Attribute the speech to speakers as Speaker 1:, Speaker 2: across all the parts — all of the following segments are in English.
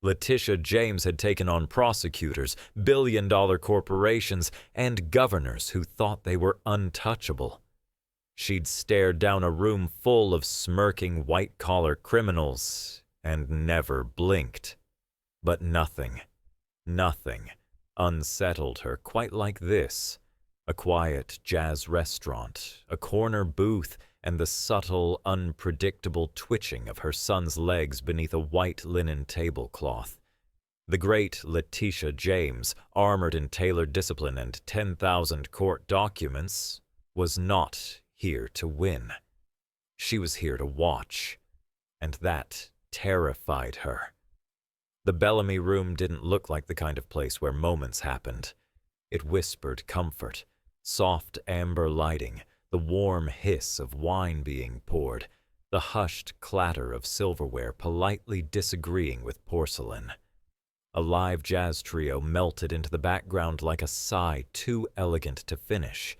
Speaker 1: Letitia James had taken on prosecutors, billion-dollar corporations, and governors who thought they were untouchable. She'd stared down a room full of smirking white-collar criminals and never blinked. But nothing unsettled her quite like this. A quiet jazz restaurant, a corner booth, and the subtle, unpredictable twitching of her son's legs beneath a white linen tablecloth. The great Letitia James, armored in tailored discipline and 10,000 court documents, was not here to win. She was here to watch, and that terrified her. The Bellamy room didn't look like the kind of place where moments happened. It whispered comfort, soft amber lighting, the warm hiss of wine being poured, the hushed clatter of silverware politely disagreeing with porcelain. A live jazz trio melted into the background like a sigh too elegant to finish.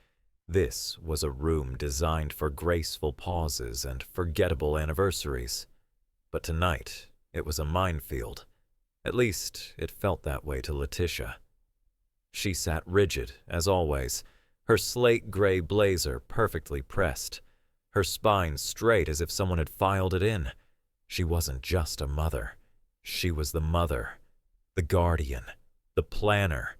Speaker 1: This was a room designed for graceful pauses and forgettable anniversaries. But tonight, it was a minefield. At least, it felt that way to Letitia. She sat rigid, as always, her slate-gray blazer perfectly pressed, her spine straight as if someone had filed it in. She wasn't just a mother. She was the mother, the guardian, the planner,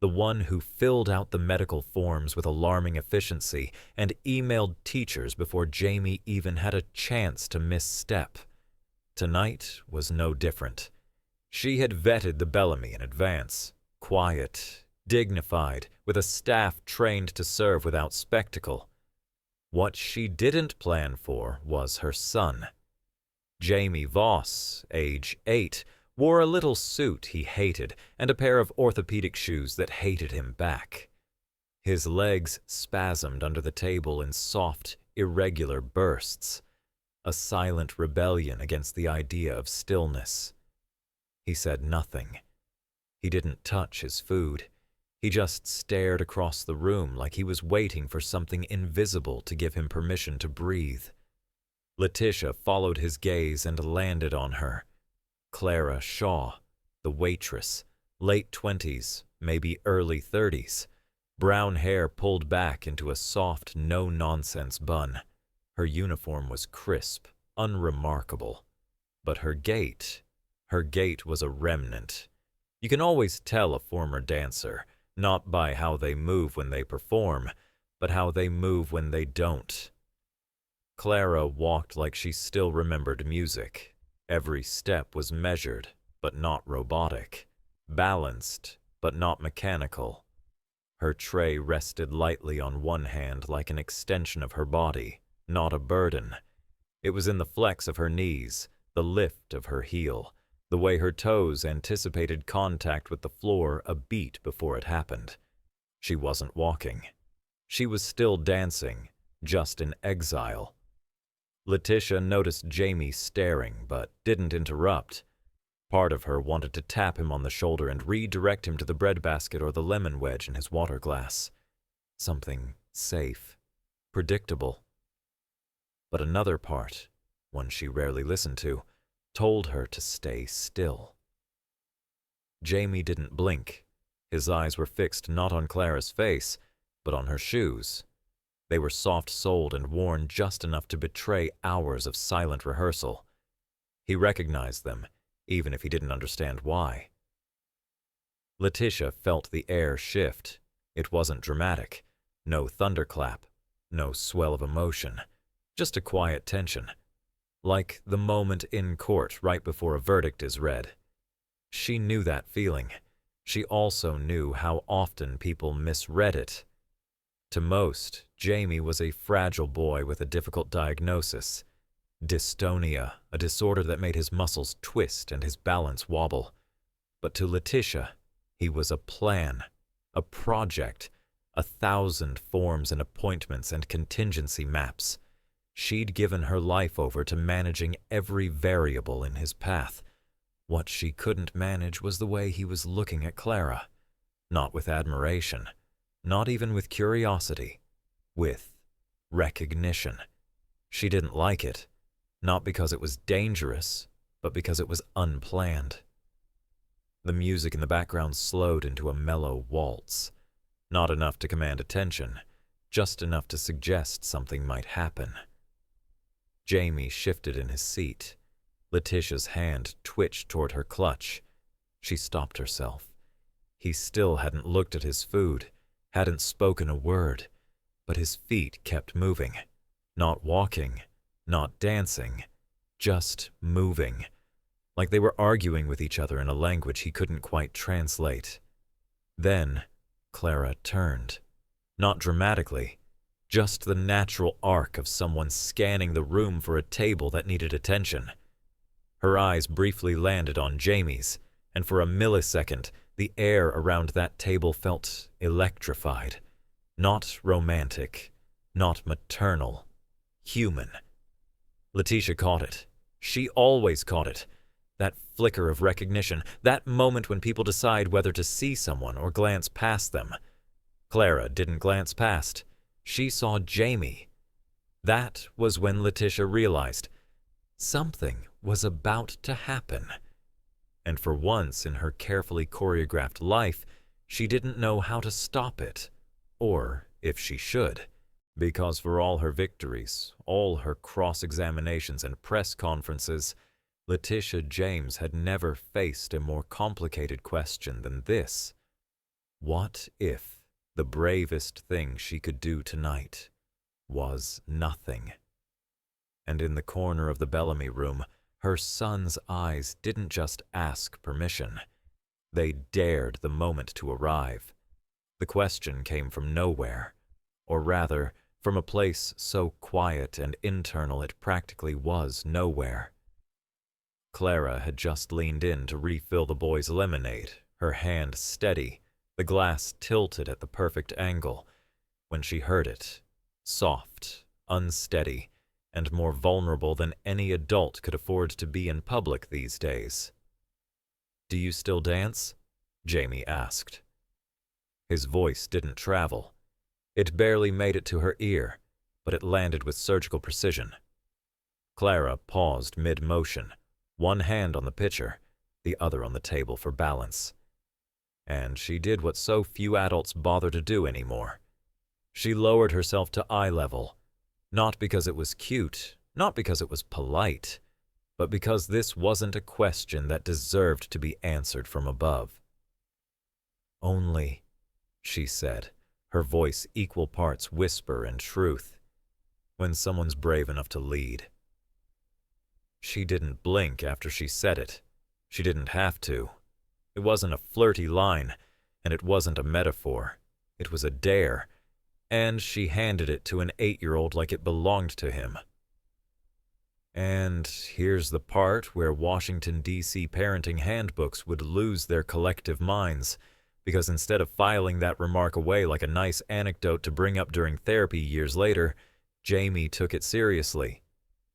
Speaker 1: the one who filled out the medical forms with alarming efficiency and emailed teachers before Jamie even had a chance to misstep. Tonight was no different. She had vetted the Bellamy in advance, quiet, dignified, with a staff trained to serve without spectacle. What she didn't plan for was her son. Jamie Voss, age 8, wore a little suit he hated and a pair of orthopedic shoes that hated him back. His legs spasmed under the table in soft, irregular bursts, a silent rebellion against the idea of stillness. He said nothing. He didn't touch his food. He just stared across the room like he was waiting for something invisible to give him permission to breathe. Letitia followed his gaze and landed on her. Clara Shaw, the waitress, late 20s, maybe early 30s, brown hair pulled back into a soft, no-nonsense bun. Her uniform was crisp, unremarkable. But her gait was a remnant. You can always tell a former dancer, not by how they move when they perform, but how they move when they don't. Clara walked like she still remembered music. Every step was measured, but not robotic, balanced, but not mechanical. Her tray rested lightly on one hand like an extension of her body, not a burden. It was in the flex of her knees, the lift of her heel, the way her toes anticipated contact with the floor a beat before it happened. She wasn't walking. She was still dancing, just in exile. Letitia noticed Jamie staring, but didn't interrupt. Part of her wanted to tap him on the shoulder and redirect him to the breadbasket or the lemon wedge in his water glass. Something safe, predictable. But another part, one she rarely listened to, told her to stay still. Jamie didn't blink. His eyes were fixed not on Clara's face, but on her shoes. They were soft-soled and worn just enough to betray hours of silent rehearsal. He recognized them, even if he didn't understand why. Letitia felt the air shift. It wasn't dramatic. No thunderclap. No swell of emotion. Just a quiet tension. Like the moment in court right before a verdict is read. She knew that feeling. She also knew how often people misread it. To most, Jamie was a fragile boy with a difficult diagnosis. Dystonia, a disorder that made his muscles twist and his balance wobble. But to Letitia, he was a plan, a project, 1,000 forms and appointments and contingency maps. She'd given her life over to managing every variable in his path. What she couldn't manage was the way he was looking at Clara. Not with admiration, not even with curiosity, with recognition. She didn't like it, not because it was dangerous, but because it was unplanned. The music in the background slowed into a mellow waltz. Not enough to command attention, just enough to suggest something might happen. Jamie shifted in his seat. Letitia's hand twitched toward her clutch. She stopped herself. He still hadn't looked at his food, hadn't spoken a word, but his feet kept moving. Not walking, not dancing, just moving, like they were arguing with each other in a language he couldn't quite translate. Then Clara turned. Not dramatically, just the natural arc of someone scanning the room for a table that needed attention. Her eyes briefly landed on Jamie's, and for a millisecond, the air around that table felt electrified. Not romantic, not maternal, human. Letitia caught it. She always caught it. That flicker of recognition, that moment when people decide whether to see someone or glance past them. Clara didn't glance past. She saw Jamie. That was when Letitia realized something was about to happen. And for once in her carefully choreographed life, she didn't know how to stop it, or if she should. Because for all her victories, all her cross-examinations and press conferences, Letitia James had never faced a more complicated question than this. What if the bravest thing she could do tonight was nothing? And in the corner of the Bellamy room, her son's eyes didn't just ask permission. They dared the moment to arrive. The question came from nowhere, or rather, from a place so quiet and internal it practically was nowhere. Clara had just leaned in to refill the boy's lemonade, her hand steady, the glass tilted at the perfect angle, when she heard it, soft, unsteady, and more vulnerable than any adult could afford to be in public these days. "Do you still dance?" Jamie asked. His voice didn't travel. It barely made it to her ear, but it landed with surgical precision. Clara paused mid-motion, one hand on the pitcher, the other on the table for balance. And she did what so few adults bother to do anymore. She lowered herself to eye level, not because it was cute, not because it was polite, but because this wasn't a question that deserved to be answered from above. "Only," she said, her voice equal parts whisper and truth, "when someone's brave enough to lead." She didn't blink after she said it. She didn't have to. It wasn't a flirty line, and it wasn't a metaphor. It was a dare, and she handed it to an 8-year-old like it belonged to him. And here's the part where Washington, D.C. parenting handbooks would lose their collective minds, because instead of filing that remark away like a nice anecdote to bring up during therapy years later, Jamie took it seriously.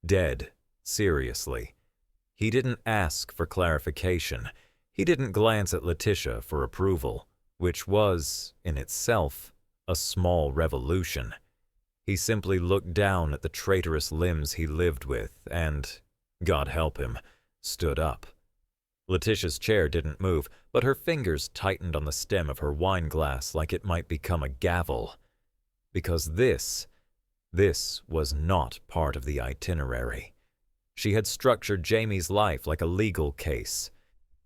Speaker 1: Dead seriously. He didn't ask for clarification. He didn't glance at Letitia for approval, which was, in itself, a small revolution. He simply looked down at the traitorous limbs he lived with and, God help him, stood up. Letitia's chair didn't move, but her fingers tightened on the stem of her wine glass like it might become a gavel. Because this was not part of the itinerary. She had structured Jamie's life like a legal case.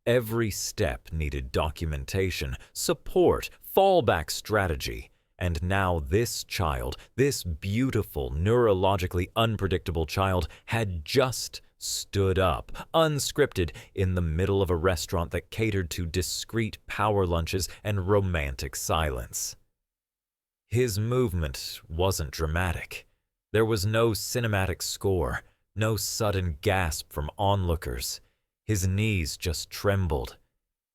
Speaker 1: Every step needed documentation, support, fallback strategy. And now this child, this beautiful, neurologically unpredictable child, had just stood up, unscripted, in the middle of a restaurant that catered to discreet power lunches and romantic silence. His movement wasn't dramatic. There was no cinematic score, no sudden gasp from onlookers. His knees just trembled.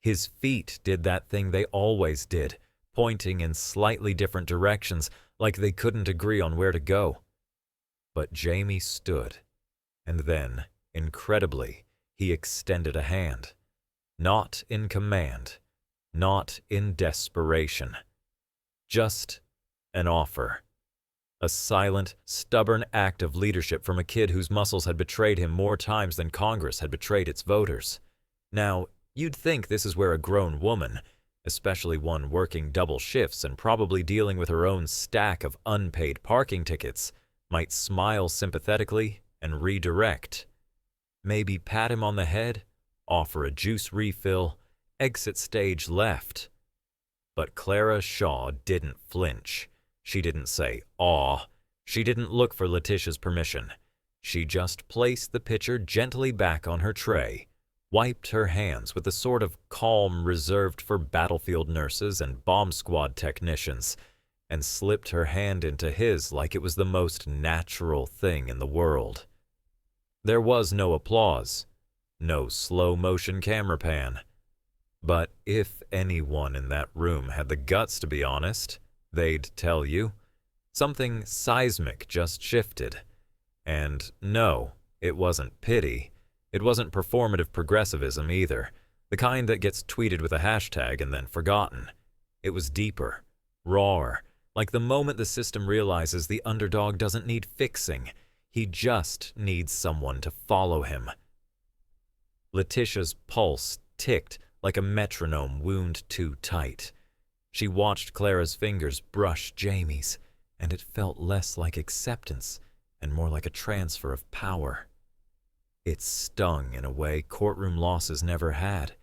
Speaker 1: His feet did that thing they always did, pointing in slightly different directions like they couldn't agree on where to go. But Jamie stood, and then, incredibly, he extended a hand. Not in command, not in desperation. Just an offer. A silent, stubborn act of leadership from a kid whose muscles had betrayed him more times than Congress had betrayed its voters. Now, You'd think this is where a grown woman, especially one working double shifts and probably dealing with her own stack of unpaid parking tickets, might smile sympathetically and redirect. Maybe pat him on the head, offer a juice refill, exit stage left. But Clara Shaw didn't flinch. She didn't say, "Aw." She didn't look for Letitia's permission. She just placed the pitcher gently back on her tray, wiped her hands with the sort of calm reserved for battlefield nurses and bomb squad technicians, and slipped her hand into his like it was the most natural thing in the world. There was no applause, no slow-motion camera pan. But if anyone in that room had the guts to be honest, they'd tell you. Something seismic just shifted. And no, it wasn't pity. It wasn't performative progressivism either, the kind that gets tweeted with a hashtag and then forgotten. It was deeper, rawer, like the moment the system realizes the underdog doesn't need fixing. He just needs someone to follow him. Letitia's pulse ticked like a metronome wound too tight. She watched Clara's fingers brush Jamie's, and it felt less like acceptance and more like a transfer of power. It stung in a way courtroom losses never had,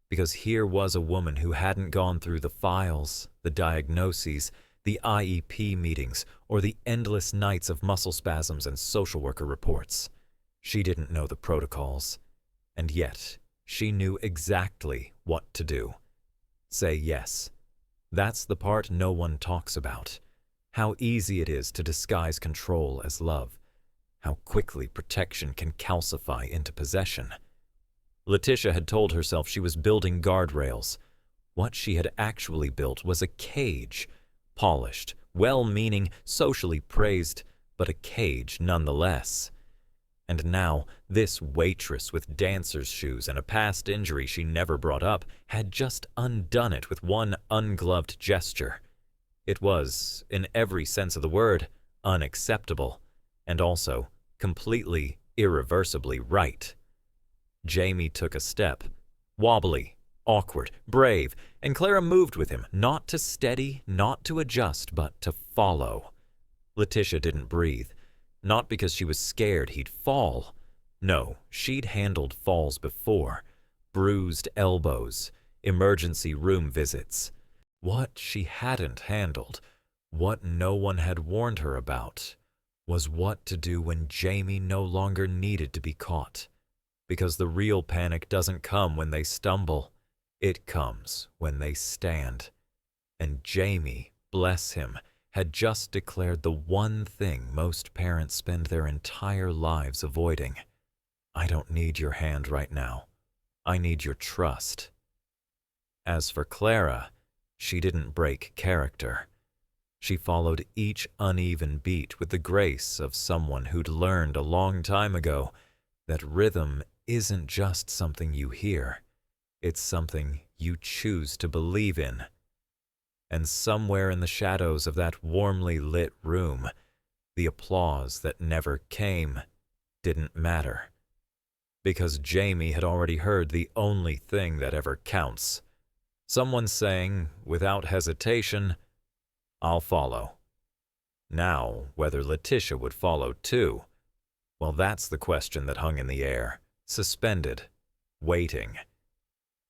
Speaker 1: because here was a woman who hadn't gone through the files, the diagnoses, the IEP meetings, or the endless nights of muscle spasms and social worker reports. She didn't know the protocols, and yet she knew exactly what to do. Say yes. That's the part no one talks about. How easy it is to disguise control as love. How quickly protection can calcify into possession. Letitia had told herself she was building guardrails. What she had actually built was a cage. Polished, well-meaning, socially praised, but a cage nonetheless. And now, this waitress with dancer's shoes and a past injury she never brought up had just undone it with one ungloved gesture. It was, in every sense of the word, unacceptable, and also completely, irreversibly right. Jamie took a step, wobbly, awkward, brave, and Clara moved with him, not to steady, not to adjust, but to follow. Letitia didn't breathe, not because she was scared he'd fall. No, she'd handled falls before, bruised elbows, emergency room visits. What she hadn't handled, what no one had warned her about, was what to do when Jamie no longer needed to be caught. Because the real panic doesn't come when they stumble. It comes when they stand. And Jamie, bless him, had just declared the one thing most parents spend their entire lives avoiding. I don't need your hand right now. I need your trust. As for Clara, she didn't break character. She followed each uneven beat with the grace of someone who'd learned a long time ago that rhythm isn't just something you hear. It's something you choose to believe in. And somewhere in the shadows of that warmly lit room, the applause that never came didn't matter. Because Jamie had already heard the only thing that ever counts. Someone saying, without hesitation, "I'll follow." Now, whether Letitia would follow too, well, that's the question that hung in the air, suspended, waiting.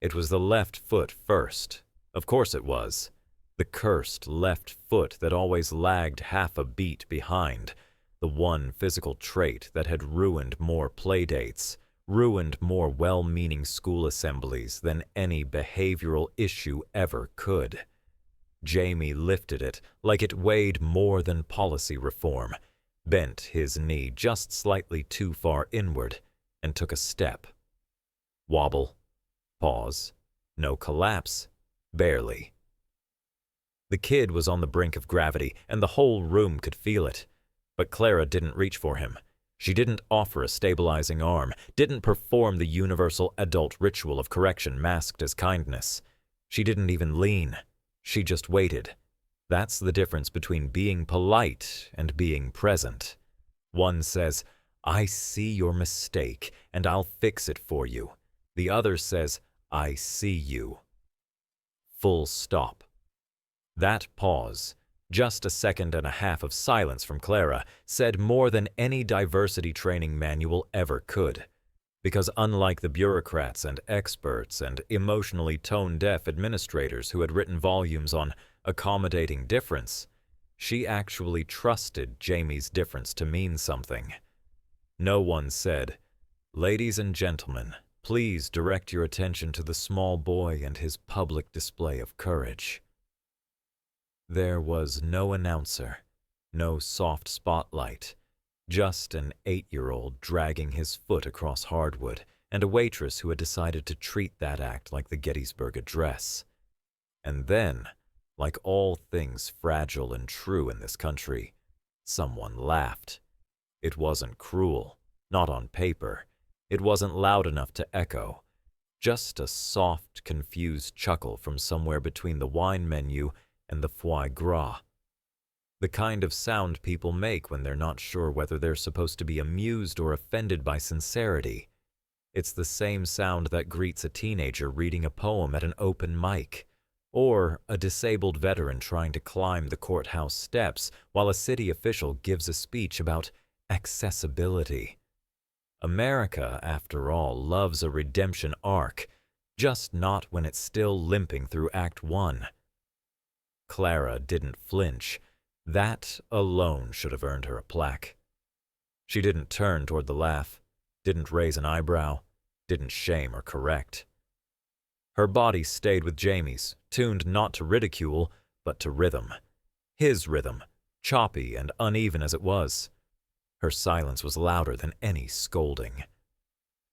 Speaker 1: It was the left foot first. Of course it was. The cursed left foot that always lagged half a beat behind, the one physical trait that had ruined more playdates, ruined more well-meaning school assemblies than any behavioral issue ever could. Jamie lifted it like it weighed more than policy reform, bent his knee just slightly too far inward, and took a step. Wobble. Pause. No collapse. Barely. The kid was on the brink of gravity, and the whole room could feel it. But Clara didn't reach for him. She didn't offer a stabilizing arm, didn't perform the universal adult ritual of correction masked as kindness. She didn't even lean. She just waited. That's the difference between being polite and being present. One says, "I see your mistake, and I'll fix it for you." The other says, I see you. Full stop. That pause, just a second and a half of silence from Clara, said more than any diversity training manual ever could. Because unlike the bureaucrats and experts and emotionally tone-deaf administrators who had written volumes on accommodating difference, she actually trusted Jamie's difference to mean something. No one said, "Ladies and gentlemen, please direct your attention to the small boy and his public display of courage." There was no announcer, no soft spotlight, just an 8-year-old dragging his foot across hardwood and a waitress who had decided to treat that act like the Gettysburg Address. And then, like all things fragile and true in this country, someone laughed. It wasn't cruel, not on paper. It wasn't loud enough to echo. Just a soft, confused chuckle from somewhere between the wine menu and the foie gras. The kind of sound people make when they're not sure whether they're supposed to be amused or offended by sincerity. It's the same sound that greets a teenager reading a poem at an open mic, or a disabled veteran trying to climb the courthouse steps while a city official gives a speech about accessibility. America, after all, loves a redemption arc, just not when it's still limping through Act 1. Clara didn't flinch. That alone should have earned her a plaque. She didn't turn toward the laugh, didn't raise an eyebrow, didn't shame or correct. Her body stayed with Jamie's, tuned not to ridicule, but to rhythm. His rhythm, choppy and uneven as it was. Her silence was louder than any scolding.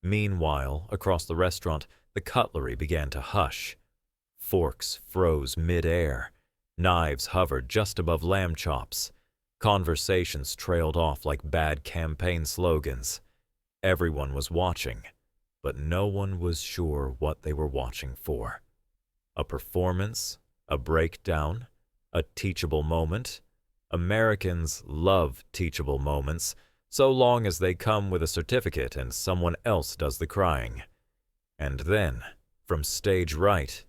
Speaker 1: Meanwhile, across the restaurant, the cutlery began to hush. Forks froze mid-air. Knives hovered just above lamb chops. Conversations trailed off like bad campaign slogans. Everyone was watching, but no one was sure what they were watching for. A performance? A breakdown? A teachable moment? Americans love teachable moments, so long as they come with a certificate and someone else does the crying. And then, from stage right,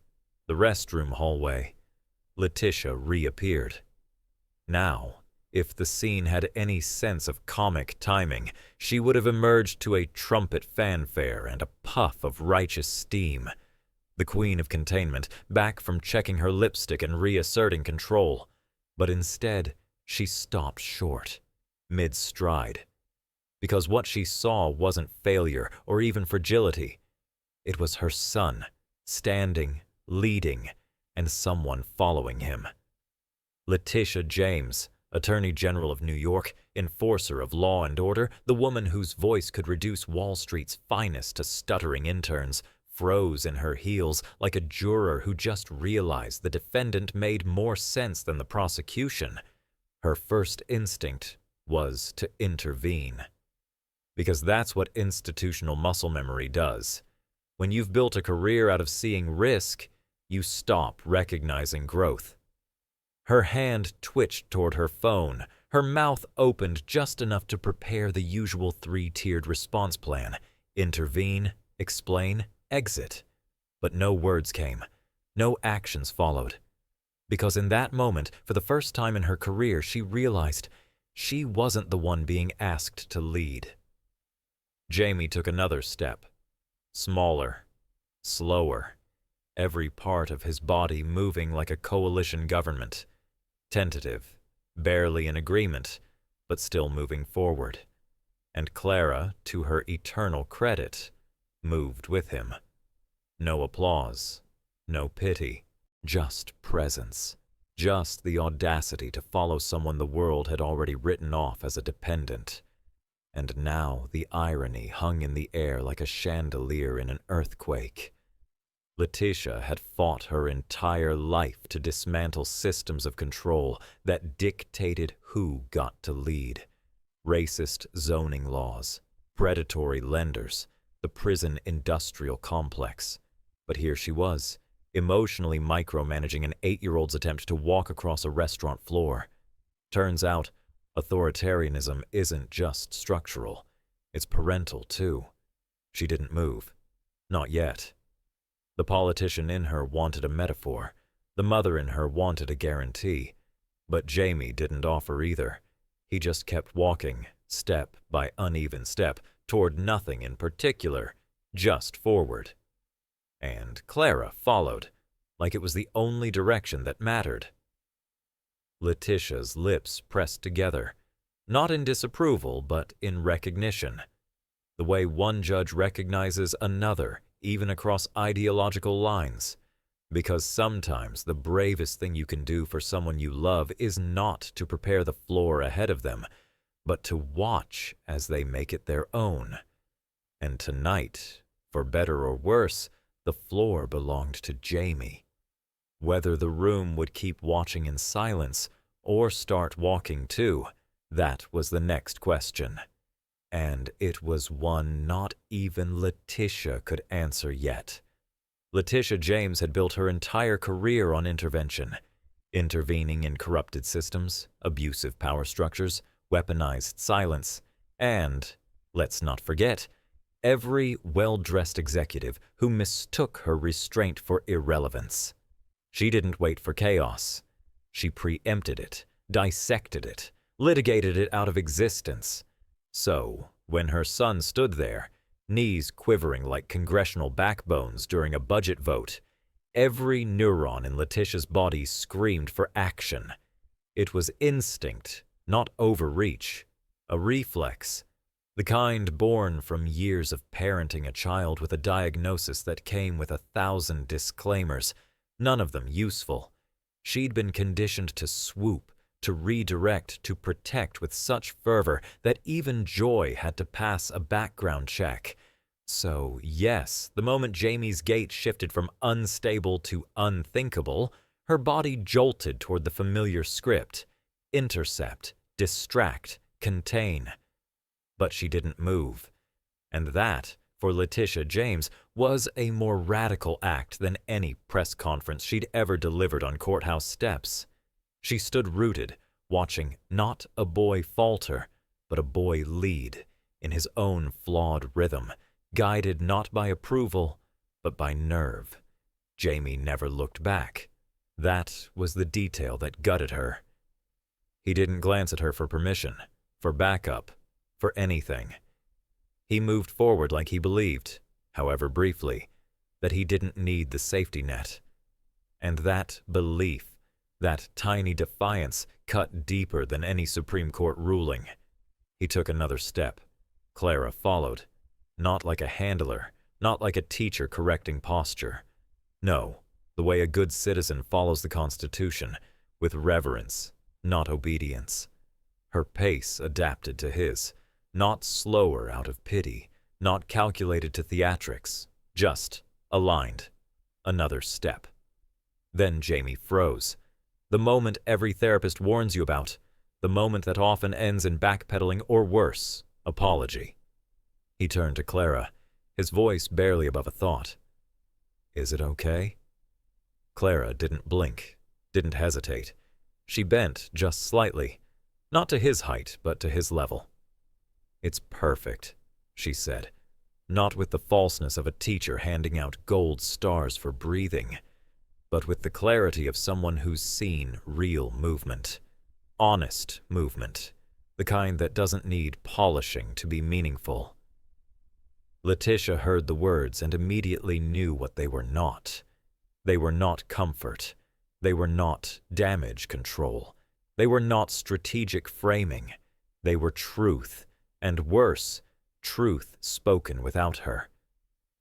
Speaker 1: the restroom hallway, Letitia reappeared. Now, if the scene had any sense of comic timing, she would have emerged to a trumpet fanfare and a puff of righteous steam. The queen of containment, back from checking her lipstick and reasserting control. But instead, she stopped short, mid-stride. Because what she saw wasn't failure or even fragility. It was her son, standing, leading, and someone following him. Letitia James, Attorney General of New York, enforcer of law and order, the woman whose voice could reduce Wall Street's finest to stuttering interns, froze in her heels like a juror who just realized the defendant made more sense than the prosecution. Her first instinct was to intervene. Because that's what institutional muscle memory does. When you've built a career out of seeing risk, you stop recognizing growth. Her hand twitched toward her phone. Her mouth opened just enough to prepare the usual 3-tiered response plan. Intervene, explain, exit. But no words came. No actions followed. Because in that moment, for the first time in her career, she realized she wasn't the one being asked to lead. Jamie took another step. Smaller, slower. Every part of his body moving like a coalition government. Tentative, barely in agreement, but still moving forward. And Clara, to her eternal credit, moved with him. No applause, no pity, just presence. Just the audacity to follow someone the world had already written off as a dependent. And now the irony hung in the air like a chandelier in an earthquake. Letitia had fought her entire life to dismantle systems of control that dictated who got to lead. Racist zoning laws, predatory lenders, the prison industrial complex. But here she was, emotionally micromanaging an 8-year-old's attempt to walk across a restaurant floor. Turns out, authoritarianism isn't just structural. It's parental, too. She didn't move. Not yet. The politician in her wanted a metaphor. The mother in her wanted a guarantee. But Jamie didn't offer either. He just kept walking, step by uneven step, toward nothing in particular, just forward. And Clara followed, like it was the only direction that mattered. Letitia's lips pressed together, not in disapproval, but in recognition. The way one judge recognizes another, even across ideological lines. Because sometimes the bravest thing you can do for someone you love is not to prepare the floor ahead of them, but to watch as they make it their own. And tonight, for better or worse, the floor belonged to Jamie. Whether the room would keep watching in silence or start walking too, that was the next question. And it was one not even Letitia could answer yet. Letitia James had built her entire career on intervention, intervening in corrupted systems, abusive power structures, weaponized silence, and, let's not forget, every well-dressed executive who mistook her restraint for irrelevance. She didn't wait for chaos. She preempted it, dissected it, litigated it out of existence. So, when her son stood there, knees quivering like congressional backbones during a budget vote, every neuron in Letitia's body screamed for action. It was instinct, not overreach, a reflex, the kind born from years of parenting a child with a diagnosis that came with 1,000 disclaimers, none of them useful. She'd been conditioned to swoop, to redirect, to protect with such fervor that even joy had to pass a background check. So, yes, the moment Jamie's gait shifted from unstable to unthinkable, her body jolted toward the familiar script: intercept, distract, contain. But she didn't move. And that, for Letitia James, was a more radical act than any press conference she'd ever delivered on courthouse steps. She stood rooted, watching not a boy falter, but a boy lead, in his own flawed rhythm, guided not by approval, but by nerve. Jamie never looked back. That was the detail that gutted her. He didn't glance at her for permission, for backup, for anything. He moved forward like he believed, however briefly, that he didn't need the safety net. And that belief, that tiny defiance, cut deeper than any Supreme Court ruling. He took another step. Clara followed. Not like a handler, not like a teacher correcting posture. No, the way a good citizen follows the Constitution, with reverence, not obedience. Her pace adapted to his, not slower out of pity, not calculated to theatrics, just aligned. Another step. Then Jamie froze. The moment every therapist warns you about, the moment that often ends in backpedaling or worse, apology. He turned to Clara, his voice barely above a thought. "Is it okay?" Clara didn't blink, didn't hesitate. She bent just slightly, not to his height, but to his level. "It's perfect," she said, not with the falseness of a teacher handing out gold stars for breathing, but with the clarity of someone who's seen real movement. Honest movement, the kind that doesn't need polishing to be meaningful. Letitia heard the words and immediately knew what they were not. They were not comfort. They were not damage control. They were not strategic framing. They were truth, and worse, truth spoken without her.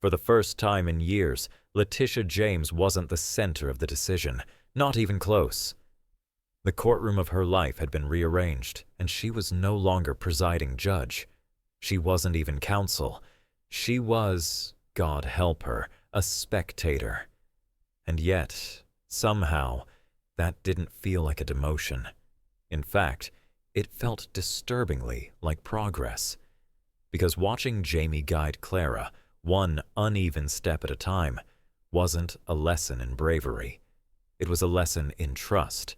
Speaker 1: For the first time in years, Letitia James wasn't the center of the decision, not even close. The courtroom of her life had been rearranged, and she was no longer presiding judge. She wasn't even counsel. She was, God help her, a spectator. And yet, somehow, that didn't feel like a demotion. In fact, it felt disturbingly like progress. Because watching Jamie guide Clara, one uneven step at a time, wasn't a lesson in bravery. It was a lesson in trust.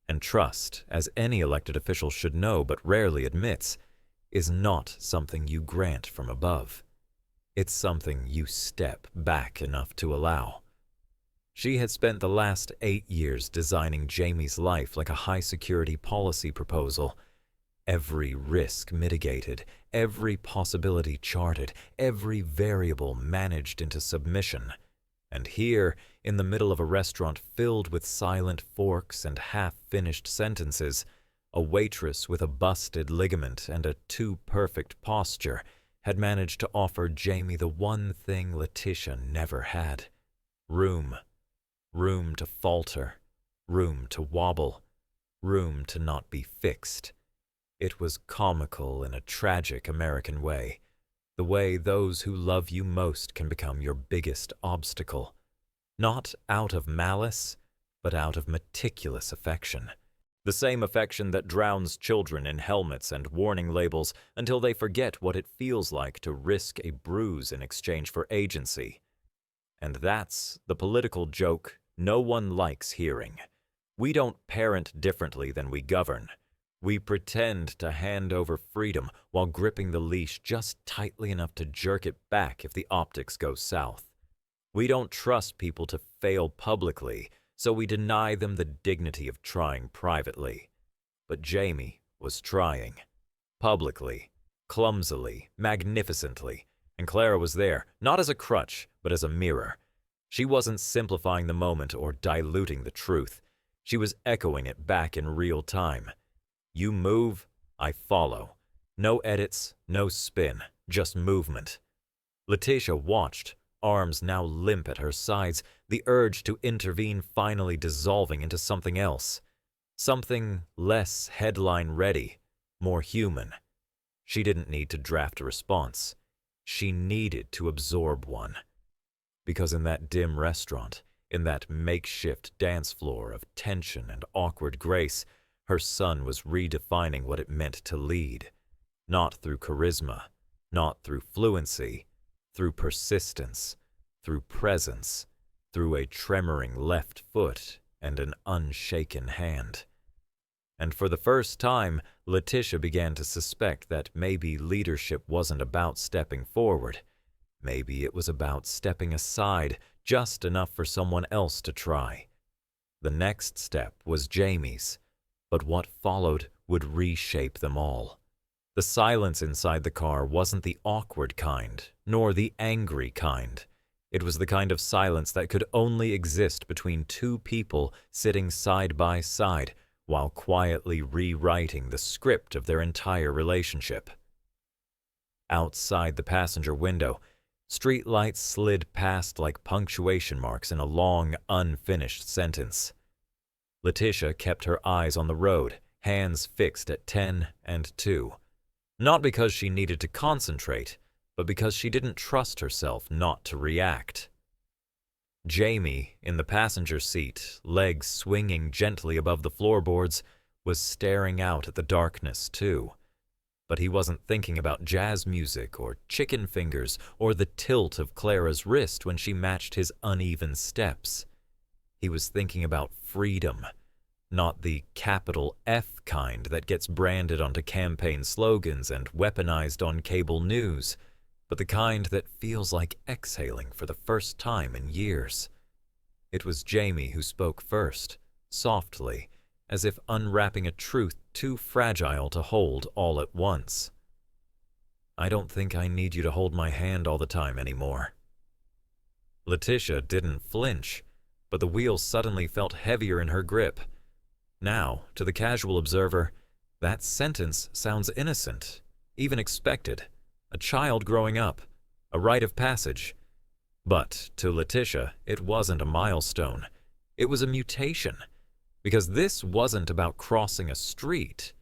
Speaker 1: And trust, as any elected official should know but rarely admits, is not something you grant from above. It's something you step back enough to allow. She had spent the last 8 years designing Jamie's life like a high-security policy proposal. Every risk mitigated, every possibility charted, every variable managed into submission. And here, in the middle of a restaurant filled with silent forks and half-finished sentences, a waitress with a busted ligament and a too-perfect posture had managed to offer Jamie the one thing Letitia never had: room. Room to falter, room to wobble, room to not be fixed. It was comical in a tragic American way, the way those who love you most can become your biggest obstacle. Not out of malice, but out of meticulous affection. The same affection that drowns children in helmets and warning labels until they forget what it feels like to risk a bruise in exchange for agency. And that's the political joke no one likes hearing. We don't parent differently than we govern. We pretend to hand over freedom while gripping the leash just tightly enough to jerk it back if the optics go south. We don't trust people to fail publicly, so we deny them the dignity of trying privately. But Jamie was trying. Publicly, clumsily, magnificently. And Clara was there, not as a crutch, but as a mirror. She wasn't simplifying the moment or diluting the truth. She was echoing it back in real time. You move, I follow. No edits, no spin, just movement. Letitia watched, arms now limp at her sides, the urge to intervene finally dissolving into something else. Something less headline-ready, more human. She didn't need to draft a response. She needed to absorb one. Because in that dim restaurant, in that makeshift dance floor of tension and awkward grace, her son was redefining what it meant to lead. Not through charisma, not through fluency, through persistence, through presence, through a tremoring left foot and an unshaken hand. And for the first time, Letitia began to suspect that maybe leadership wasn't about stepping forward. Maybe it was about stepping aside just enough for someone else to try. The next step was Jamie's, but what followed would reshape them all. The silence inside the car wasn't the awkward kind, nor the angry kind. It was the kind of silence that could only exist between two people sitting side by side while quietly rewriting the script of their entire relationship. Outside the passenger window, streetlights slid past like punctuation marks in a long, unfinished sentence. Letitia kept her eyes on the road, hands fixed at 10 and 2. Not because she needed to concentrate, but because she didn't trust herself not to react. Jamie, in the passenger seat, legs swinging gently above the floorboards, was staring out at the darkness too. But he wasn't thinking about jazz music or chicken fingers or the tilt of Clara's wrist when she matched his uneven steps. He was thinking about freedom, not the capital F kind that gets branded onto campaign slogans and weaponized on cable news, but the kind that feels like exhaling for the first time in years. It was Jamie who spoke first, softly, as if unwrapping a truth too fragile to hold all at once. I don't think I need you to hold my hand all the time anymore. Letitia didn't flinch, but the wheel suddenly felt heavier in her grip. Now, to the casual observer, that sentence sounds innocent, even expected, a child growing up, a rite of passage. But to Letitia, it wasn't a milestone. It was a mutation. Because this wasn't about crossing a street.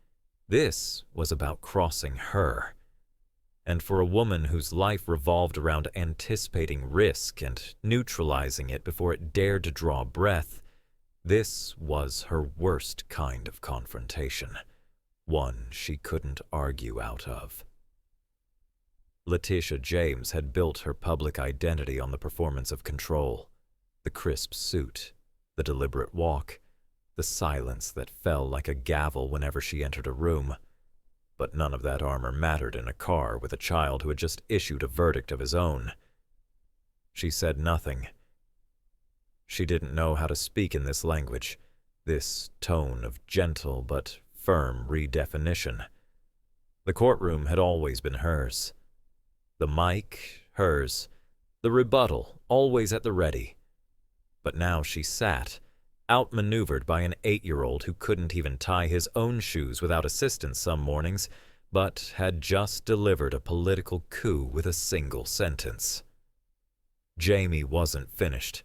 Speaker 1: This was about crossing her. And for a woman whose life revolved around anticipating risk and neutralizing it before it dared to draw breath, this was her worst kind of confrontation, one she couldn't argue out of. Letitia James had built her public identity on the performance of control, the crisp suit, the deliberate walk, the silence that fell like a gavel whenever she entered a room. but none of that armor mattered in a car with a child who had just issued a verdict of his own. She said nothing. She didn't know how to speak in this language, this tone of gentle but firm redefinition. The courtroom had always been hers. The mic, hers. The rebuttal, always at the ready. But now she sat, outmaneuvered by an 8-year-old who couldn't even tie his own shoes without assistance some mornings, but had just delivered a political coup with a single sentence. Jamie wasn't finished.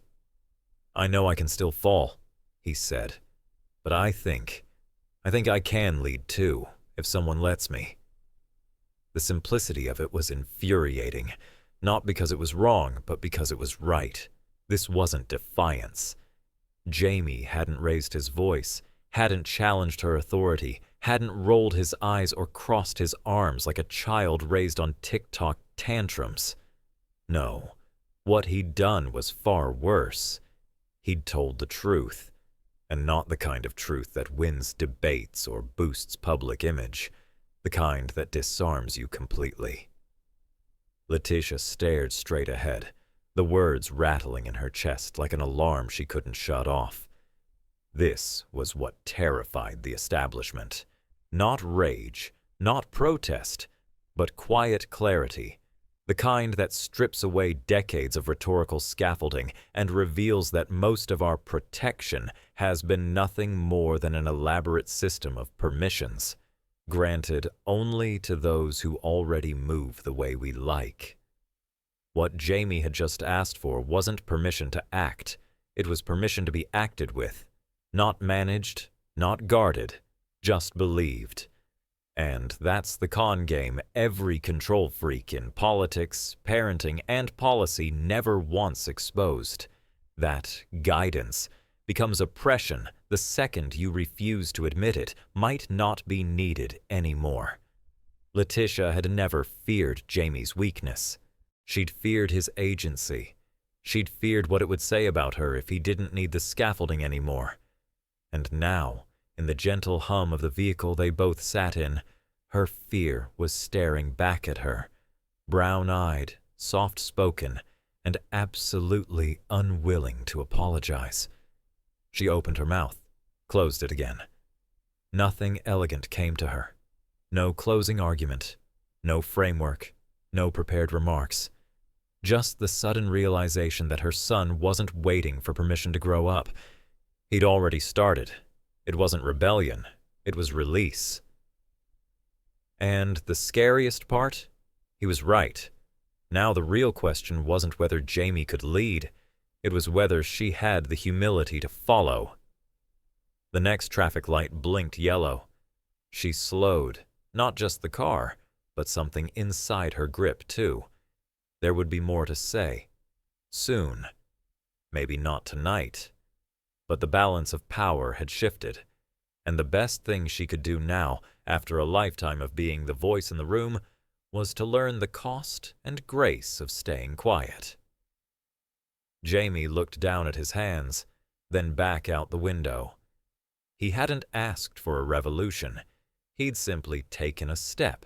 Speaker 1: "I know I can still fall," he said, "but I think I can lead too, if someone lets me." The simplicity of it was infuriating, not because it was wrong, but because it was right. This wasn't defiance. Jamie hadn't raised his voice, hadn't challenged her authority, hadn't rolled his eyes or crossed his arms like a child raised on TikTok tantrums. No, what he'd done was far worse. He'd told the truth, and not the kind of truth that wins debates or boosts public image, the kind that disarms you completely. Letitia stared straight ahead, the words rattling in her chest like an alarm she couldn't shut off. This was what terrified the establishment. Not rage, not protest, but quiet clarity, the kind that strips away decades of rhetorical scaffolding and reveals that most of our protection has been nothing more than an elaborate system of permissions, granted only to those who already move the way we like. What Jamie had just asked for wasn't permission to act, it was permission to be acted with, not managed, not guarded, just believed. And that's the con game every control freak in politics, parenting, and policy never wants exposed. That guidance becomes oppression the second you refuse to admit it might not be needed anymore. Letitia had never feared Jamie's weakness. She'd feared his agency. She'd feared what it would say about her if he didn't need the scaffolding anymore. And now, in the gentle hum of the vehicle they both sat in, her fear was staring back at her, brown-eyed, soft-spoken, and absolutely unwilling to apologize. She opened her mouth, closed it again. Nothing elegant came to her. No closing argument, no framework, no prepared remarks. Just the sudden realization that her son wasn't waiting for permission to grow up. He'd already started. It wasn't rebellion, it was release. And the scariest part? He was right. Now the real question wasn't whether Jamie could lead, it was whether she had the humility to follow. The next traffic light blinked yellow. She slowed, not just the car, but something inside her grip too. There would be more to say. Soon. Maybe not tonight. But the balance of power had shifted, and the best thing she could do now, after a lifetime of being the voice in the room, was to learn the cost and grace of staying quiet. Jamie looked down at his hands, then back out the window. He hadn't asked for a revolution. He'd simply taken a step,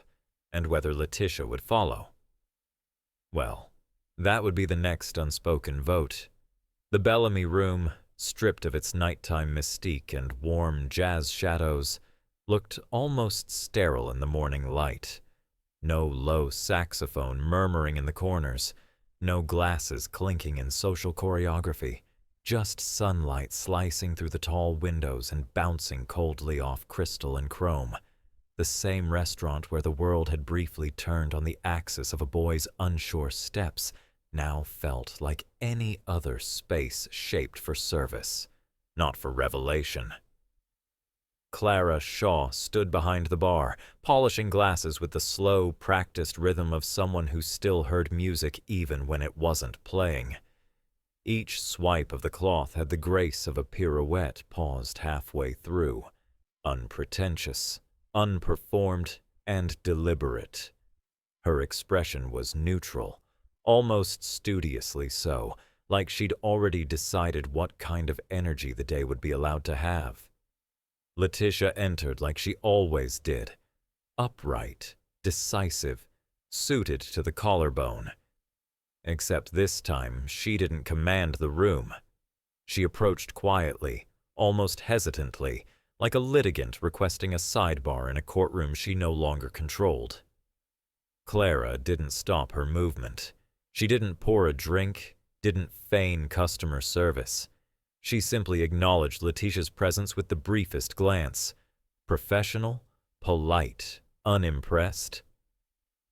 Speaker 1: and whether Letitia would follow. Well, that would be the next unspoken vote. The Bellamy room, stripped of its nighttime mystique and warm jazz shadows, looked almost sterile in the morning light. No low saxophone murmuring in the corners, no glasses clinking in social choreography, just sunlight slicing through the tall windows and bouncing coldly off crystal and chrome. The same restaurant where the world had briefly turned on the axis of a boy's unsure steps now felt like any other space shaped for service, not for revelation. Clara Shaw stood behind the bar, polishing glasses with the slow, practiced rhythm of someone who still heard music even when it wasn't playing. Each swipe of the cloth had the grace of a pirouette paused halfway through, unpretentious, unperformed, and deliberate. Her expression was neutral, almost studiously so, like she'd already decided what kind of energy the day would be allowed to have. Letitia entered like she always did, upright, decisive, suited to the collarbone. Except this time, she didn't command the room. She approached quietly, almost hesitantly, like a litigant requesting a sidebar in a courtroom she no longer controlled. Clara didn't stop her movement. She didn't pour a drink, didn't feign customer service. She simply acknowledged Letitia's presence with the briefest glance. Professional, polite, unimpressed.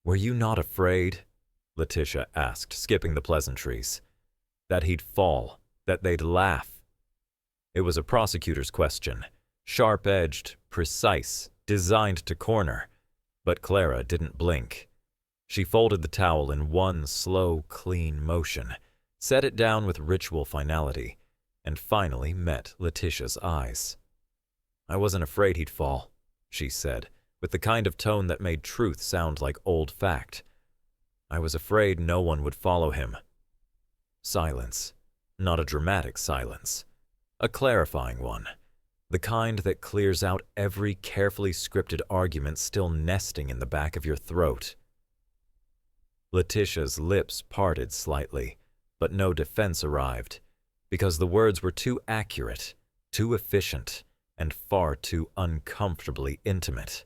Speaker 1: "Were you not afraid?" Letitia asked, skipping the pleasantries. "That he'd fall, that they'd laugh?" It was a prosecutor's question, sharp-edged, precise, designed to corner. But Clara didn't blink. She folded the towel in one slow, clean motion, set it down with ritual finality, and finally met Letitia's eyes. "I wasn't afraid he'd fall," she said, with the kind of tone that made truth sound like old fact. "I was afraid no one would follow him." Silence. Not a dramatic silence. A clarifying one. The kind that clears out every carefully scripted argument still nesting in the back of your throat. Letitia's lips parted slightly, but no defense arrived, because the words were too accurate, too efficient, and far too uncomfortably intimate.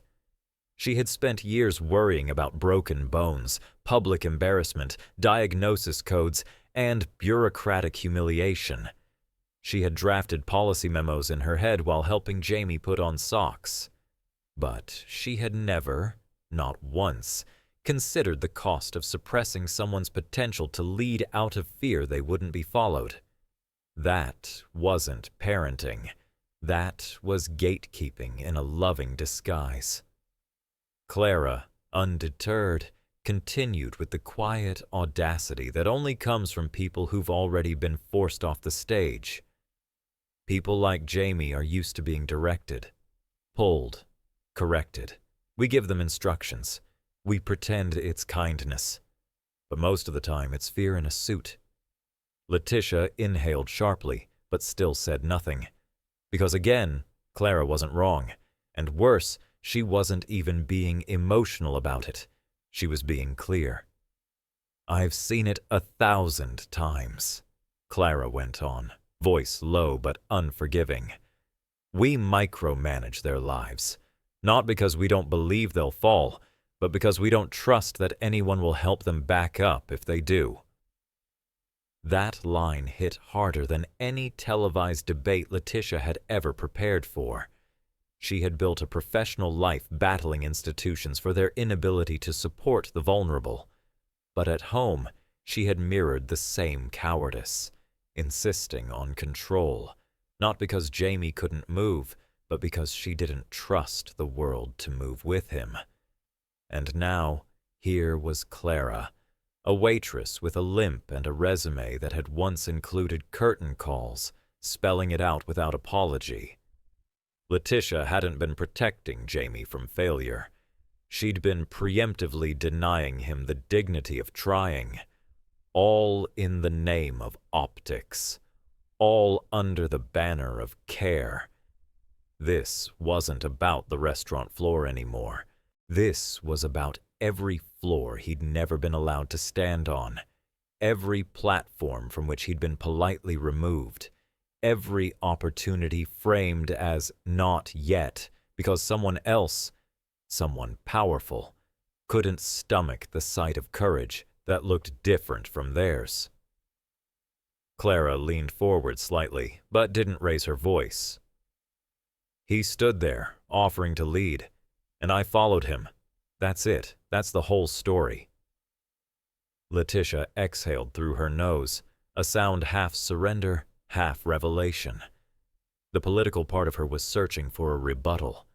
Speaker 1: She had spent years worrying about broken bones, public embarrassment, diagnosis codes, and bureaucratic humiliation. She had drafted policy memos in her head while helping Jamie put on socks. But she had never, not once, considered the cost of suppressing someone's potential to lead out of fear they wouldn't be followed. That wasn't parenting. That was gatekeeping in a loving disguise. Clara, undeterred, continued with the quiet audacity that only comes from people who've already been forced off the stage. People like Jamie are used to being directed, pulled, corrected. We give them instructions. We pretend it's kindness. But most of the time it's fear in a suit. Letitia inhaled sharply, but still said nothing. Because again, Clara wasn't wrong. And worse, she wasn't even being emotional about it. She was being clear. "I've seen it 1,000 times," Clara went on, voice low but unforgiving. "We micromanage their lives, not because we don't believe they'll fall, but because we don't trust that anyone will help them back up if they do." That line hit harder than any televised debate Letitia had ever prepared for. She had built a professional life battling institutions for their inability to support the vulnerable. But at home, she had mirrored the same cowardice, insisting on control, not because Jamie couldn't move, but because she didn't trust the world to move with him. And now, here was Clara, a waitress with a limp and a resume that had once included curtain calls, spelling it out without apology. Letitia hadn't been protecting Jamie from failure. She'd been preemptively denying him the dignity of trying, all in the name of optics, all under the banner of care. This wasn't about the restaurant floor anymore. This was about every floor he'd never been allowed to stand on, every platform from which he'd been politely removed, every opportunity framed as not yet because someone else, someone powerful, couldn't stomach the sight of courage that looked different from theirs. Clara leaned forward slightly, but didn't raise her voice. "He stood there, offering to lead, and I followed him. That's it. That's the whole story." Letitia exhaled through her nose, a sound half surrender, half revelation. The political part of her was searching for a rebuttal.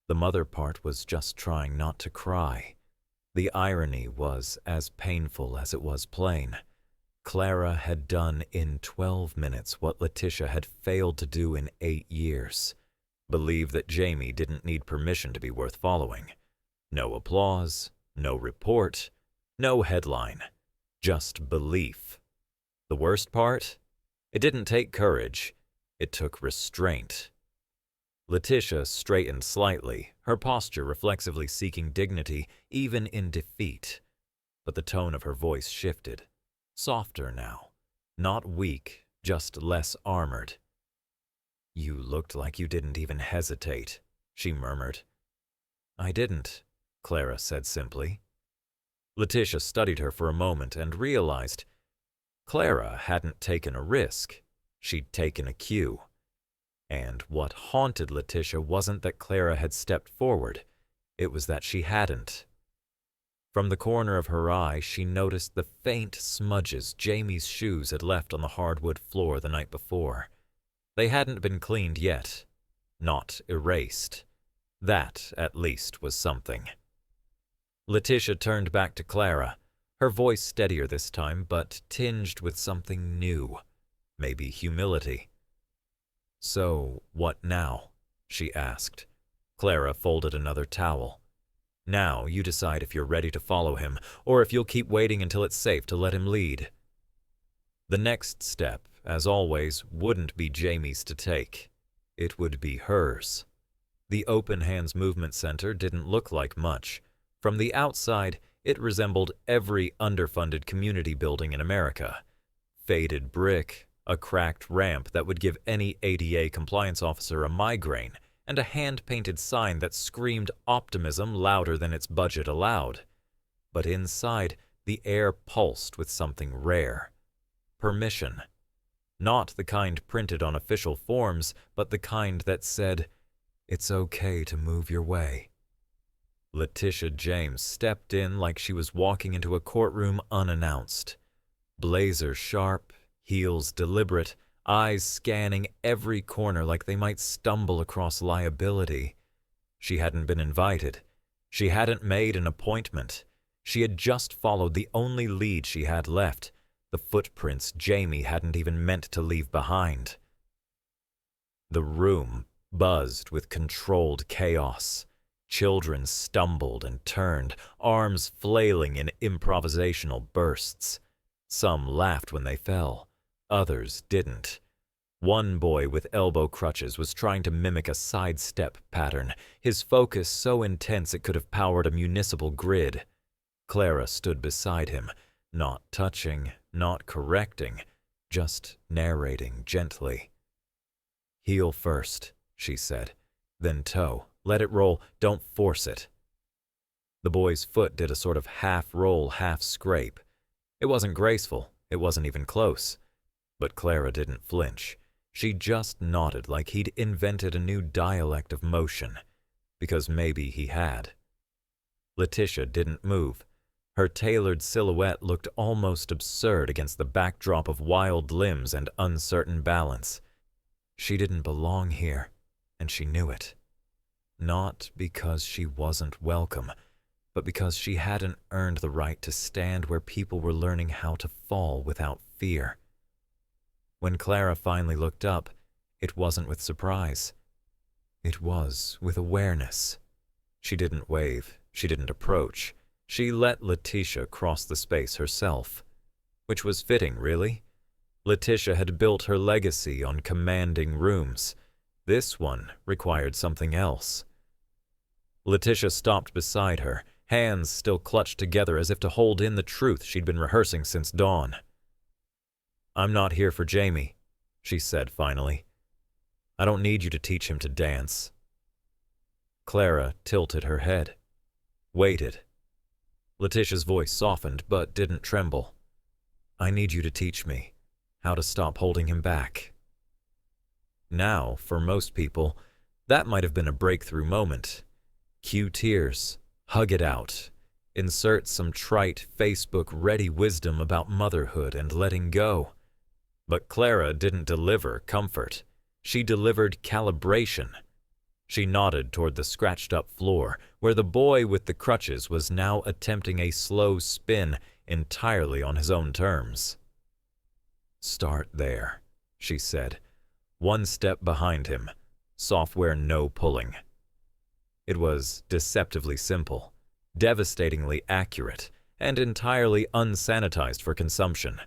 Speaker 1: The mother part was just trying not to cry. The irony was as painful as it was plain. Clara had done in 12 minutes what Letitia had failed to do in 8 years. Believe that Jamie didn't need permission to be worth following. No applause, no report, no headline, just belief. The worst part? It didn't take courage. It took restraint. Letitia straightened slightly, her posture reflexively seeking dignity even in defeat. But the tone of her voice shifted. Softer now. Not weak, just less armored. "You looked like you didn't even hesitate," she murmured. "I didn't," Clara said simply. Letitia studied her for a moment and realized Clara hadn't taken a risk. She'd taken a cue. And what haunted Letitia wasn't that Clara had stepped forward. It was that she hadn't. From the corner of her eye, she noticed the faint smudges Jamie's shoes had left on the hardwood floor the night before. They hadn't been cleaned yet. Not erased. That, at least, was something. Letitia turned back to Clara, her voice steadier this time, but tinged with something new. Maybe humility. "So, what now?" she asked. Clara folded another towel. "Now you decide if you're ready to follow him, or if you'll keep waiting until it's safe to let him lead." The next step, as always, wouldn't be Jamie's to take. It would be hers. The Open Hands Movement Center didn't look like much. From the outside, it resembled every underfunded community building in America. Faded brick, a cracked ramp that would give any ADA compliance officer a migraine, and a hand-painted sign that screamed optimism louder than its budget allowed. But inside, the air pulsed with something rare. Permission. Not the kind printed on official forms, but the kind that said, "It's okay to move your way." Letitia James stepped in like she was walking into a courtroom unannounced. Blazer sharp, heels deliberate, eyes scanning every corner like they might stumble across liability. She hadn't been invited. She hadn't made an appointment. She had just followed the only lead she had left, the footprints Jamie hadn't even meant to leave behind. The room buzzed with controlled chaos. Children stumbled and turned, arms flailing in improvisational bursts. Some laughed when they fell. Others didn't. One boy with elbow crutches was trying to mimic a sidestep pattern, his focus so intense it could have powered a municipal grid. Clara stood beside him, not touching, not correcting, just narrating gently. "Heel first," she said, "then toe. Let it roll, don't force it." The boy's foot did a sort of half-roll, half-scrape. It wasn't graceful, it wasn't even close. But Clara didn't flinch. She just nodded like he'd invented a new dialect of motion, because maybe he had. Letitia didn't move. Her tailored silhouette looked almost absurd against the backdrop of wild limbs and uncertain balance. She didn't belong here, and she knew it. Not because she wasn't welcome, but because she hadn't earned the right to stand where people were learning how to fall without fear. When Clara finally looked up, it wasn't with surprise. It was with awareness. She didn't wave, she didn't approach. She let Letitia cross the space herself. Which was fitting, really. Letitia had built her legacy on commanding rooms. This one required something else. Letitia stopped beside her, hands still clutched together as if to hold in the truth she'd been rehearsing since dawn. "I'm not here for Jamie," she said finally. "I don't need you to teach him to dance." Clara tilted her head. Waited. Letitia's voice softened but didn't tremble. "I need you to teach me how to stop holding him back." Now, for most people, that might have been a breakthrough moment. Cue tears, hug it out, insert some trite Facebook-ready wisdom about motherhood and letting go. But Clara didn't deliver comfort. She delivered calibration. She nodded toward the scratched-up floor, where the boy with the crutches was now attempting a slow spin entirely on his own terms. "Start there," she said, one step behind him, software no pulling. It was deceptively simple, devastatingly accurate, and entirely unsanitized for consumption.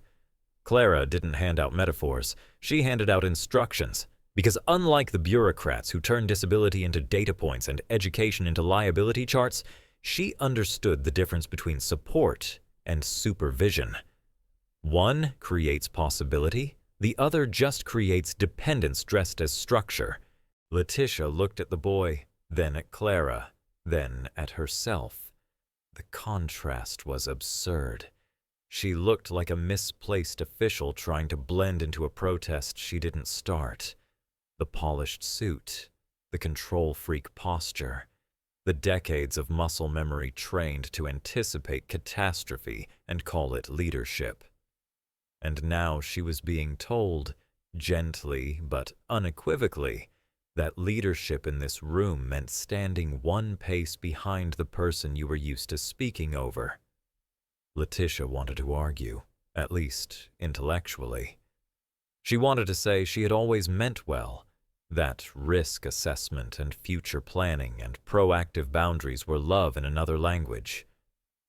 Speaker 1: Clara didn't hand out metaphors. She handed out instructions, Because unlike the bureaucrats who turn disability into data points and education into liability charts, she understood the difference between support and supervision. One creates possibility, the other just creates dependence dressed as structure. Letitia looked at the boy, then at Clara, then at herself. The contrast was absurd. She looked like a misplaced official trying to blend into a protest she didn't start. The polished suit, the control freak posture, the decades of muscle memory trained to anticipate catastrophe and call it leadership. And now she was being told, gently but unequivocally, that leadership in this room meant standing one pace behind the person you were used to speaking over. Letitia wanted to argue, at least intellectually. She wanted to say she had always meant well, that risk assessment and future planning and proactive boundaries were love in another language.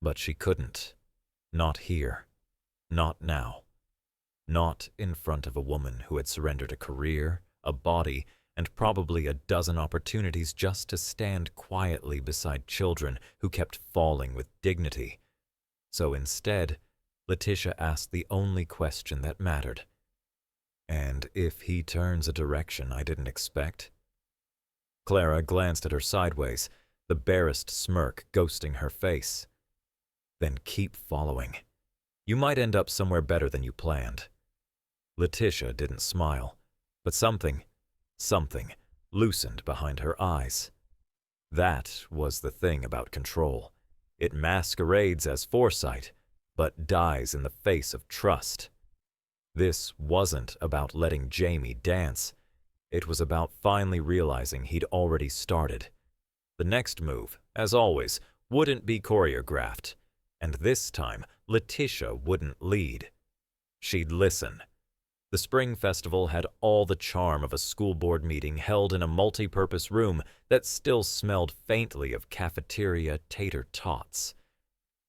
Speaker 1: But she couldn't. Not here. Not now. Not in front of a woman who had surrendered a career, a body, and probably a dozen opportunities just to stand quietly beside children who kept falling with dignity. So instead, Letitia asked the only question that mattered. "And if he turns a direction I didn't expect?" Clara glanced at her sideways, the barest smirk ghosting her face. "Then keep following. You might end up somewhere better than you planned." Letitia didn't smile, but something loosened behind her eyes. That was the thing about control. It masquerades as foresight, but dies in the face of trust. This wasn't about letting Jamie dance. It was about finally realizing he'd already started. The next move, as always, wouldn't be choreographed, and this time Letitia wouldn't lead. She'd listen. The spring festival had all the charm of a school board meeting held in a multi-purpose room that still smelled faintly of cafeteria tater tots.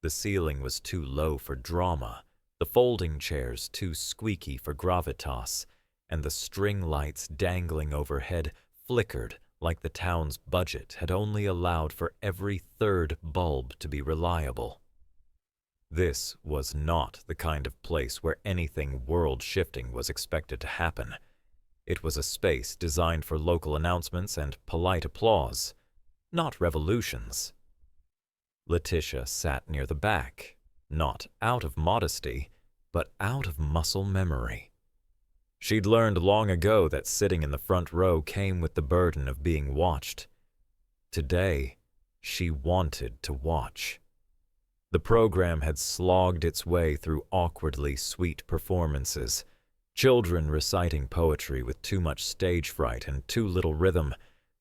Speaker 1: The ceiling was too low for drama, the folding chairs too squeaky for gravitas, and the string lights dangling overhead flickered like the town's budget had only allowed for every third bulb to be reliable. This was not the kind of place where anything world-shifting was expected to happen. It was a space designed for local announcements and polite applause, not revolutions. Letitia sat near the back, not out of modesty, but out of muscle memory. She'd learned long ago that sitting in the front row came with the burden of being watched. Today, she wanted to watch. The program had slogged its way through awkwardly sweet performances, children reciting poetry with too much stage fright and too little rhythm,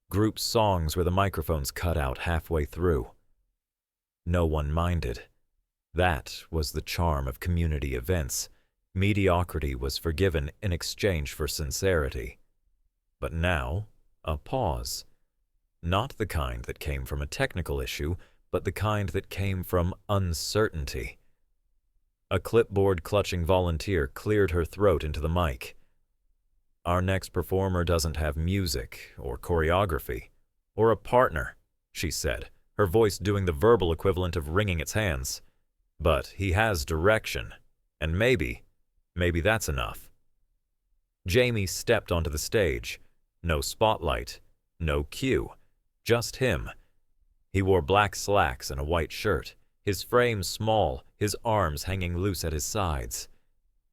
Speaker 1: group songs where the microphones cut out halfway through. No one minded. That was the charm of community events. Mediocrity was forgiven in exchange for sincerity. But now, a pause. Not the kind that came from a technical issue, but the kind that came from uncertainty. A clipboard-clutching volunteer cleared her throat into the mic. "Our next performer doesn't have music or choreography or a partner," she said, her voice doing the verbal equivalent of wringing its hands. "But he has direction, and maybe that's enough." Jamie stepped onto the stage. No spotlight, no cue, just him. He wore black slacks and a white shirt, his frame small, his arms hanging loose at his sides.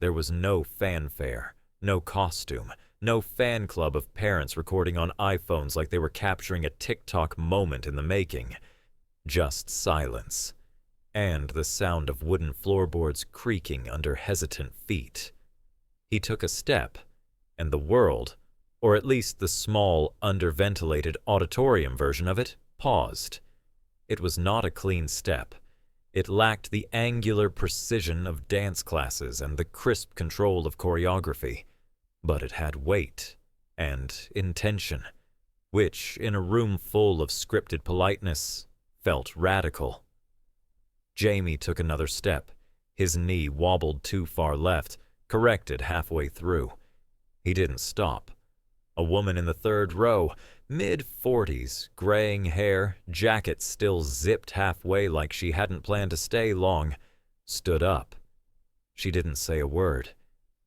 Speaker 1: There was no fanfare, no costume, no fan club of parents recording on iPhones like they were capturing a TikTok moment in the making. Just silence, and the sound of wooden floorboards creaking under hesitant feet. He took a step, and the world, or at least the small, underventilated auditorium version of it, paused. It was not a clean step. It lacked the angular precision of dance classes and the crisp control of choreography, but it had weight and intention, which, in a room full of scripted politeness, felt radical. Jamie took another step. His knee wobbled too far left, corrected halfway through. He didn't stop. A woman in the third row, mid-40s, graying hair, jacket still zipped halfway like she hadn't planned to stay long, stood up. She didn't say a word.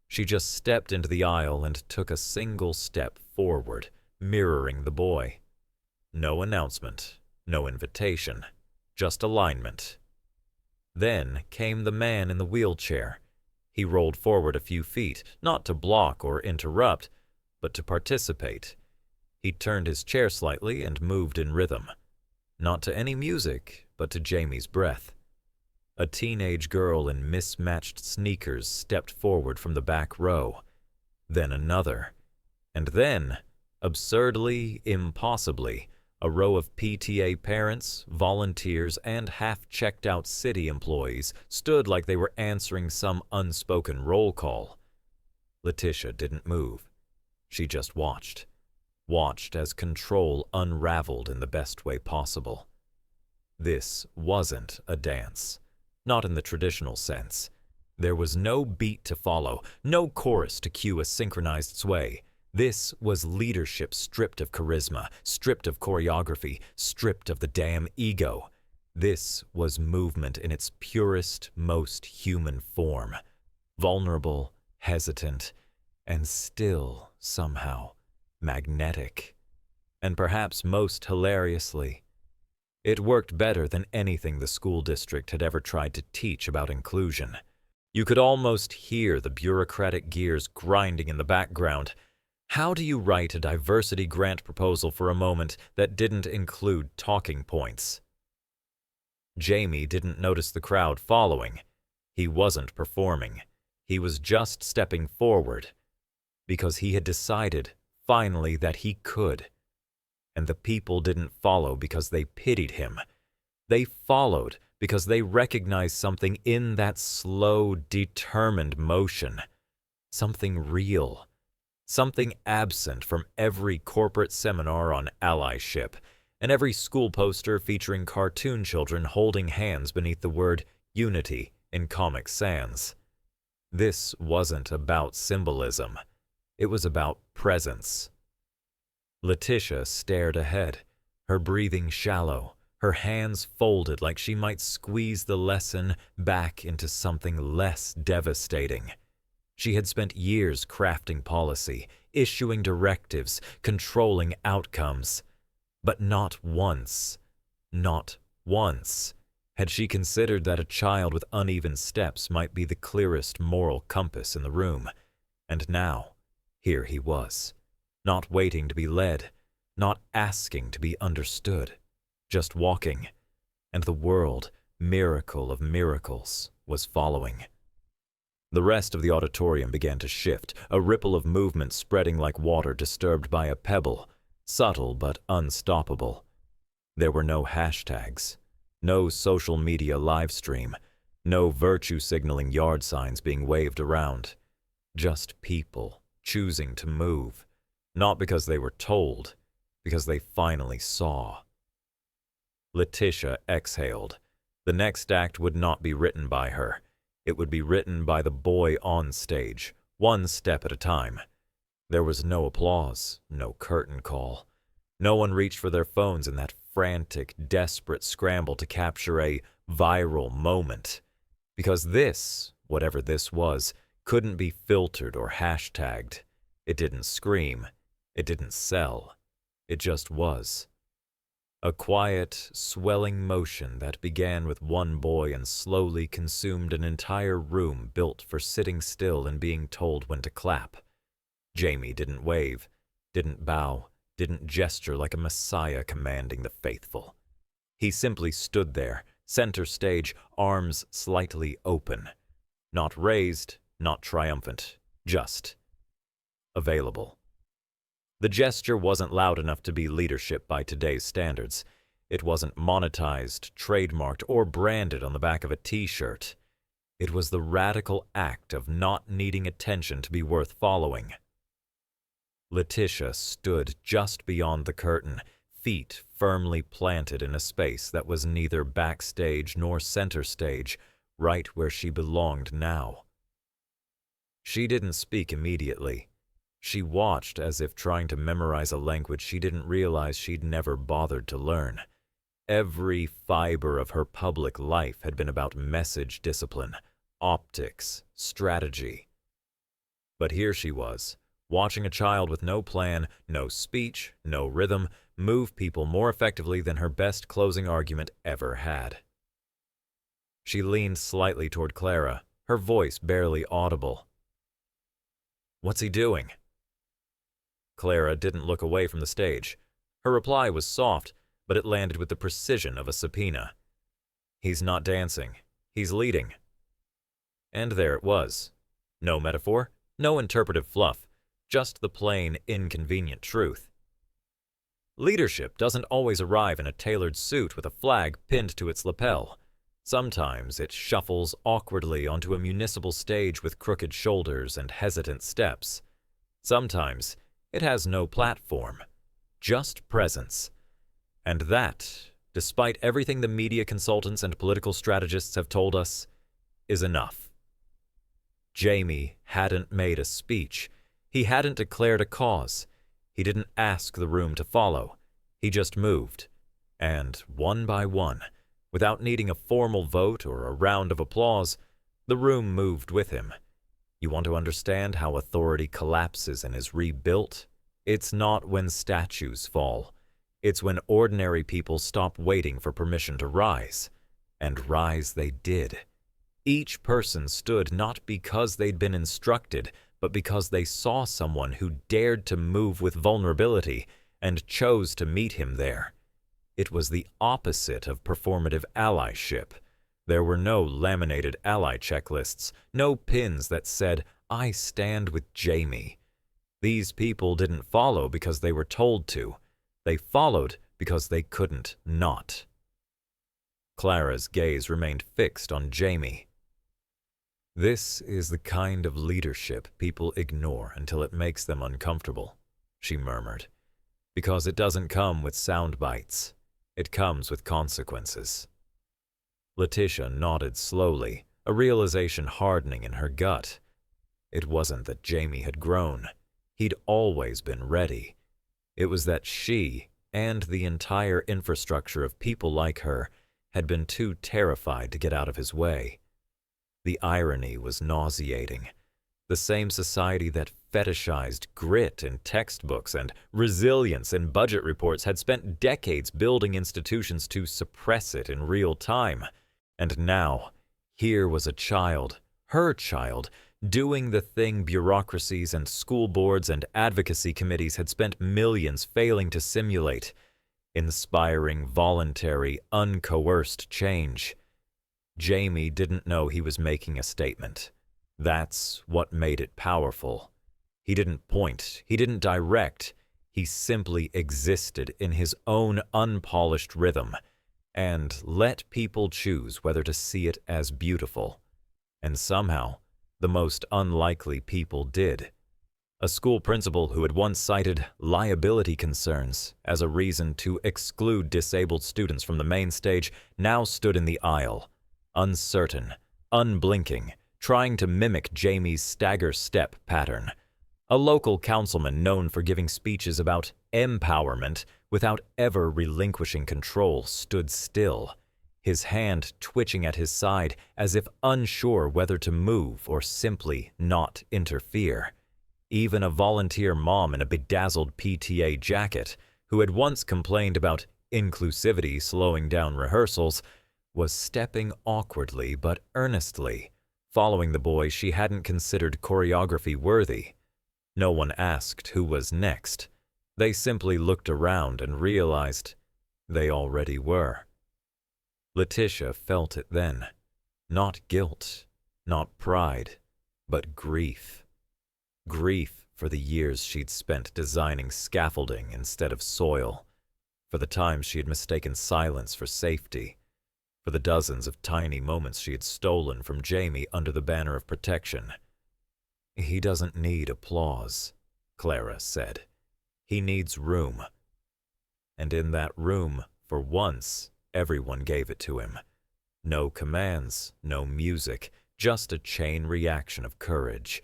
Speaker 1: She just stepped into the aisle and took a single step forward, mirroring the boy. No announcement, no invitation, just alignment. Then came the man in the wheelchair. He rolled forward a few feet, not to block or interrupt, but to participate. He turned his chair slightly and moved in rhythm. Not to any music, but to Jamie's breath. A teenage girl in mismatched sneakers stepped forward from the back row. Then another. And then, absurdly, impossibly, a row of PTA parents, volunteers, and half-checked-out city employees stood like they were answering some unspoken roll call. Letitia didn't move. She just watched. Watched as control unraveled in the best way possible. This wasn't a dance. Not in the traditional sense. There was no beat to follow, no chorus to cue a synchronized sway. This was leadership stripped of charisma, stripped of choreography, stripped of the damn ego. This was movement in its purest, most human form. Vulnerable, hesitant, and still, somehow, magnetic. And perhaps most hilariously, it worked better than anything the school district had ever tried to teach about inclusion. You could almost hear the bureaucratic gears grinding in the background. How do you write a diversity grant proposal for a moment that didn't include talking points? Jamie didn't notice the crowd following. He wasn't performing. He was just stepping forward. Because he had decided, finally, that he could. And the people didn't follow because they pitied him. They followed because they recognized something in that slow, determined motion. Something real. Something absent from every corporate seminar on allyship and every school poster featuring cartoon children holding hands beneath the word unity in Comic Sans. This wasn't about symbolism. It was about presence. Letitia stared ahead, her breathing shallow, her hands folded like she might squeeze the lesson back into something less devastating. She had spent years crafting policy, issuing directives, controlling outcomes. But not once had she considered that a child with uneven steps might be the clearest moral compass in the room. And now, here he was, not waiting to be led, not asking to be understood, just walking. And the world, miracle of miracles, was following. The rest of the auditorium began to shift, a ripple of movement spreading like water disturbed by a pebble, subtle but unstoppable. There were no hashtags, no social media live stream, no virtue-signaling yard signs being waved around. Just people choosing to move, not because they were told, because they finally saw. Letitia exhaled. The next act would not be written by her. It would be written by the boy on stage, one step at a time. There was no applause, no curtain call. No one reached for their phones in that frantic, desperate scramble to capture a viral moment. Because this, whatever this was, couldn't be filtered or hashtagged. It didn't scream. It didn't sell. It just was. A quiet, swelling motion that began with one boy and slowly consumed an entire room built for sitting still and being told when to clap. Jamie didn't wave, didn't bow, didn't gesture like a messiah commanding the faithful. He simply stood there, center stage, arms slightly open. Not raised, not triumphant, just available. The gesture wasn't loud enough to be leadership by today's standards. It wasn't monetized, trademarked, or branded on the back of a t-shirt. It was the radical act of not needing attention to be worth following. Letitia stood just beyond the curtain, feet firmly planted in a space that was neither backstage nor center stage, right where she belonged now. She didn't speak immediately. She watched as if trying to memorize a language she didn't realize she'd never bothered to learn. Every fiber of her public life had been about message discipline, optics, strategy. But here she was, watching a child with no plan, no speech, no rhythm, move people more effectively than her best closing argument ever had. She leaned slightly toward Clara, her voice barely audible. "What's he doing?" Clara didn't look away from the stage. Her reply was soft, but it landed with the precision of a subpoena. "He's not dancing. He's leading." And there it was. No metaphor, no interpretive fluff, just the plain, inconvenient truth. Leadership doesn't always arrive in a tailored suit with a flag pinned to its lapel. Sometimes it shuffles awkwardly onto a municipal stage with crooked shoulders and hesitant steps. Sometimes it has no platform, just presence. And that, despite everything the media consultants and political strategists have told us, is enough. Jamie hadn't made a speech. He hadn't declared a cause. He didn't ask the room to follow. He just moved. And one by one, without needing a formal vote or a round of applause, the room moved with him. You want to understand how authority collapses and is rebuilt? It's not when statues fall. It's when ordinary people stop waiting for permission to rise. And rise they did. Each person stood not because they'd been instructed, but because they saw someone who dared to move with vulnerability and chose to meet him there. It was the opposite of performative allyship. There were no laminated ally checklists, no pins that said, "I stand with Jamie." These people didn't follow because they were told to. They followed because they couldn't not. Clara's gaze remained fixed on Jamie. "This is the kind of leadership people ignore until it makes them uncomfortable," she murmured, "because it doesn't come with sound bites. It comes with consequences." Letitia nodded slowly, a realization hardening in her gut. It wasn't that Jamie had grown. He'd always been ready. It was that she, and the entire infrastructure of people like her, had been too terrified to get out of his way. The irony was nauseating. The same society that fetishized grit in textbooks and resilience in budget reports had spent decades building institutions to suppress it in real time. And now, here was a child, her child, doing the thing bureaucracies and school boards and advocacy committees had spent millions failing to simulate. Inspiring, voluntary, uncoerced change. Jamie didn't know he was making a statement. That's what made it powerful. He didn't point, he didn't direct, he simply existed in his own unpolished rhythm and let people choose whether to see it as beautiful. And somehow, the most unlikely people did. A school principal who had once cited liability concerns as a reason to exclude disabled students from the main stage now stood in the aisle, uncertain, unblinking, trying to mimic Jamie's stagger step pattern. A local councilman known for giving speeches about empowerment without ever relinquishing control stood still, his hand twitching at his side as if unsure whether to move or simply not interfere. Even a volunteer mom in a bedazzled PTA jacket, who had once complained about inclusivity slowing down rehearsals, was stepping awkwardly but earnestly, following the boy she hadn't considered choreography worthy. No one asked who was next. They simply looked around and realized they already were. Letitia felt it then. Not guilt, not pride, but grief. Grief for the years she'd spent designing scaffolding instead of soil, for the times she had mistaken silence for safety, for the dozens of tiny moments she had stolen from Jamie under the banner of protection. "He doesn't need applause," Clara said. "He needs room." And in that room, for once, everyone gave it to him. No commands, no music, just a chain reaction of courage.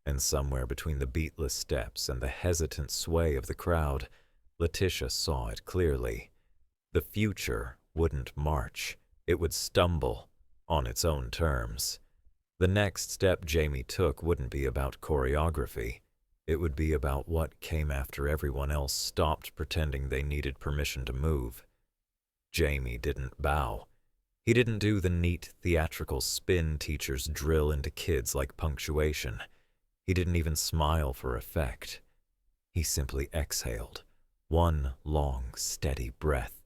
Speaker 1: And somewhere between the beatless steps and the hesitant sway of the crowd, Letitia saw it clearly. The future wouldn't march. It would stumble on its own terms. The next step Jamie took wouldn't be about choreography. It would be about what came after everyone else stopped pretending they needed permission to move. Jamie didn't bow. He didn't do the neat theatrical spin teachers drill into kids like punctuation. He didn't even smile for effect. He simply exhaled, one long, steady breath,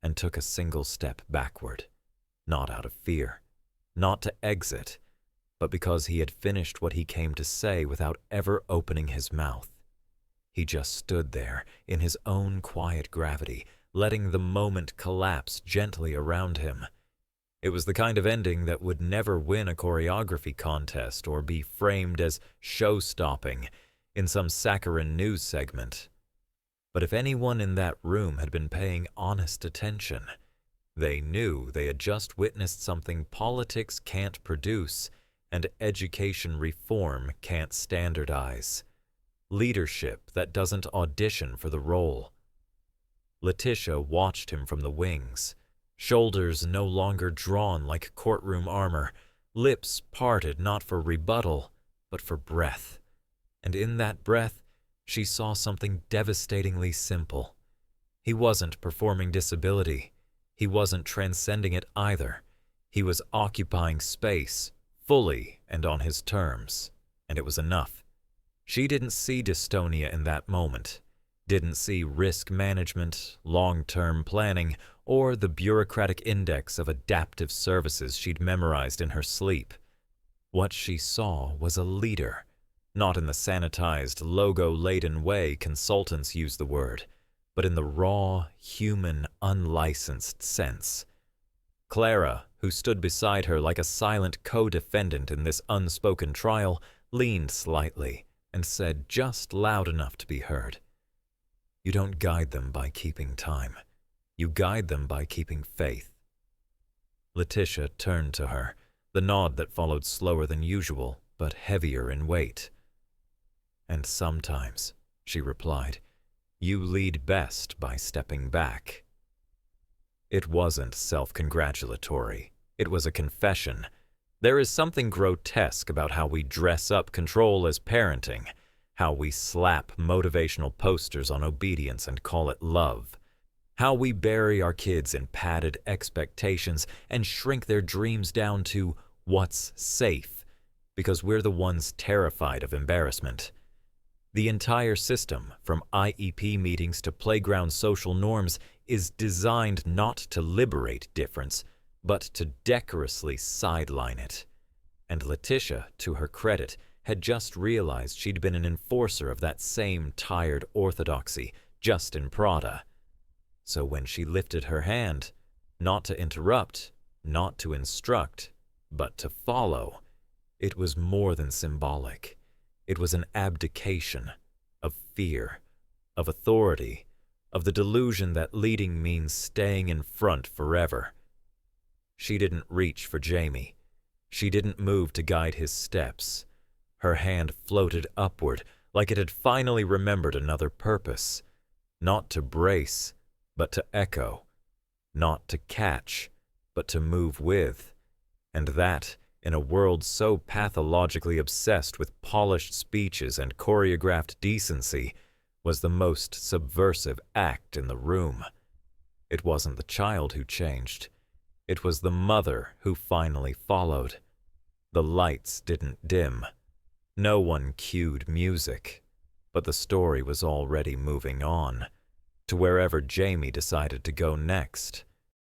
Speaker 1: and took a single step backward. Not out of fear, not to exit, but because he had finished what he came to say without ever opening his mouth. He just stood there in his own quiet gravity, letting the moment collapse gently around him. It was the kind of ending that would never win a choreography contest or be framed as show-stopping in some saccharine news segment. But if anyone in that room had been paying honest attention, they knew they had just witnessed something politics can't produce and education reform can't standardize. Leadership that doesn't audition for the role. Letitia watched him from the wings, shoulders no longer drawn like courtroom armor, lips parted not for rebuttal, but for breath. And in that breath, she saw something devastatingly simple. He wasn't performing disability. He wasn't transcending it either. He was occupying space, fully and on his terms, and it was enough. She didn't see dystonia in that moment, didn't see risk management, long-term planning, or the bureaucratic index of adaptive services she'd memorized in her sleep. What she saw was a leader, not in the sanitized, logo-laden way consultants use the word, but in the raw, human, unlicensed sense. Clara, who stood beside her like a silent co-defendant in this unspoken trial, leaned slightly and said just loud enough to be heard, "You don't guide them by keeping time. You guide them by keeping faith." Letitia turned to her, the nod that followed slower than usual, but heavier in weight. "And sometimes," she replied, "you lead best by stepping back." It wasn't self-congratulatory. It was a confession. There is something grotesque about how we dress up control as parenting, how we slap motivational posters on obedience and call it love, how we bury our kids in padded expectations and shrink their dreams down to what's safe, because we're the ones terrified of embarrassment. The entire system, from IEP meetings to playground social norms, is designed not to liberate difference, but to decorously sideline it. And Letitia, to her credit, had just realized she'd been an enforcer of that same tired orthodoxy, just in Prada. So when she lifted her hand, not to interrupt, not to instruct, but to follow, it was more than symbolic. It was an abdication of fear, of authority, of the delusion that leading means staying in front forever. She didn't reach for Jamie. She didn't move to guide his steps. Her hand floated upward like it had finally remembered another purpose. Not to brace, but to echo. Not to catch, but to move with. And that, in a world so pathologically obsessed with polished speeches and choreographed decency, was the most subversive act in the room. It wasn't the child who changed. It was the mother who finally followed. The lights didn't dim. No one cued music, but the story was already moving on, to wherever Jamie decided to go next.